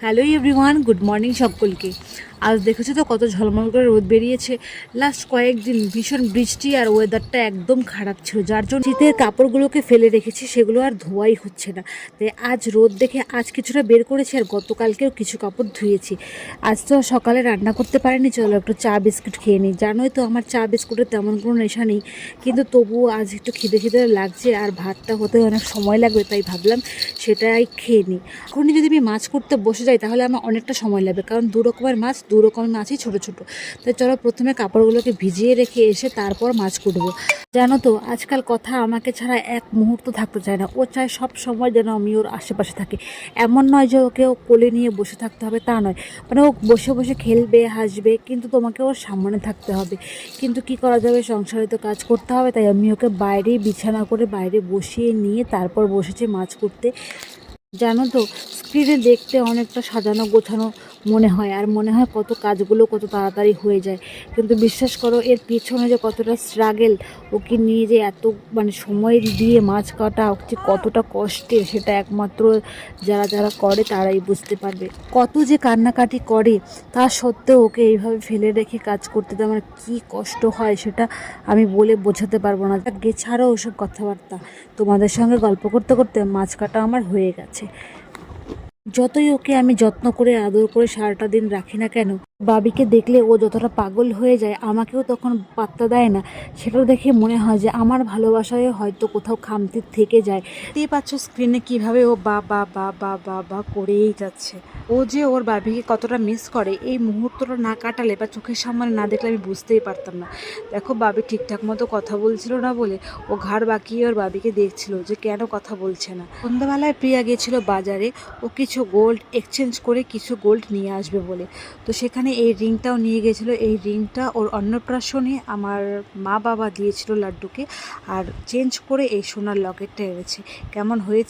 Hello everyone, good morning সকলকে। আজ দেখেছো তো কত ঝলমল করে রোদ বেরিয়েছে। লাস্ট কয়েকদিন ভীষণ বৃষ্টি আর ওয়েদারটা একদম খারাপ ছিল, যার জন্য শীতের কাপড়গুলোকে ফেলে রেখেছি, সেগুলো আর ধোয়াই হচ্ছে না। তাই আজ রোদ দেখে আজ কিছুটা বের করেছি, আর গতকালকেও কিছু কাপড় ধুয়েছি। আজ তো সকালে রান্না করতে পারিনি, চলো একটু চা বিস্কুট খেয়ে নিই। জানোই তো আমার চা বিস্কুটের তেমন কোনো নেশা নেই, কিন্তু তবুও আজ একটু খিদে খিদে লাগছে আর ভাতটা হতে অনেক সময় লাগবে, তাই ভাবলাম সেটাই খেয়ে নিই। এখনই যদি আমি মাছ করতে বসে যাই তাহলে আমার অনেকটা সময় লাগবে, কারণ দু রকমের মাছই ছোটো ছোটো। তাই চলো প্রথমে কাপড়গুলোকে ভিজিয়ে রেখে এসে তারপর মাছ কুটবো। জানো তো আজকাল কথা আমাকে ছাড়া এক মুহূর্ত থাকতে চায় না, ও চায় সব সময় যেন আমি ওর আশেপাশে থাকি। এমন নয় যে ওকে কোলে নিয়ে বসে থাকতে হবে, তা নয়, মানে ও বসে বসে খেলবে হাসবে, কিন্তু তোমাকে ওর সামনে থাকতে হবে। কিন্তু কি করা যাবে, সংসারে তো কাজ করতে হবে, তাই আমি ওকে বাইরেই বিছানা করে বাইরে বসিয়ে নিয়ে তারপর বসেছি মাছ করতে। জানো তো স্ক্রিনে দেখতে অনেকটা সাজানো গোছানো মনে হয়, আর মনে হয় কত কাজগুলো কত তাড়াতাড়ি হয়ে যায়, কিন্তু বিশ্বাস করো এর পিছনে যে কতটা স্ট্রাগেল, ওকে নিয়ে যে এত সময় দিয়ে মাছ কাটা হচ্ছে কতটা কষ্টের, সেটা একমাত্র যারা যারা করে তারাই বুঝতে পারবে। কত যে কান্নাকাটি করে, তা সত্ত্বেও ওকে এইভাবে ফেলে রেখে কাজ করতে তো আমার কী কষ্ট হয় সেটা আমি বলে বোঝাতে পারবো না। ছাড়ো ওসব কথাবার্তা, তোমাদের সঙ্গে গল্প করতে করতে মাছ কাটা আমার হয়ে গেছে। যতই ওকে আমি যত্ন করে আদর করে সারাটা দিন রাখি না কেন, বাবিকে দেখলে ও যতটা পাগল হয়ে যায় আমাকেও তখন পাত্তা দেয় না। সেটা দেখে মনে হয় যে আমার ভালোবাসায় হয়তো কোথাও খামতি থেকে যায়। দেখতেই পাচ্ছ স্ক্রিনে কিভাবে ও বা বা বা বা বা বা করেই যাচ্ছে। ও যে ওর বাবিকে কতটা মিস করে এই মুহূর্তটা না কাটালে বা চোখের সামনে না দেখলে আমি বুঝতেই পারতাম না। দেখো বাবি ঠিকঠাক মতো কথা বলছিল না বলে ও ঘাড় বাঁকিয়ে ওর বাবিকে দেখছিল যে কেন কথা বলছে না। সন্ধ্যাবেলায় প্রিয়া গিয়েছিল বাজারে, ও কিছু গোল্ড এক্সচেঞ্জ করে কিছু গোল্ড নিয়ে আসবে বলে। তো সেখানে এই রিংটাও নিয়ে গেছিলো। এই রিংটা ওর অন্নপ্রাশনে আমার মা বাবা দিয়েছিল লাড্ডুকে, আর চেঞ্জ করে এই সোনার লকেটটা এনেছে। কেমন হয়েছে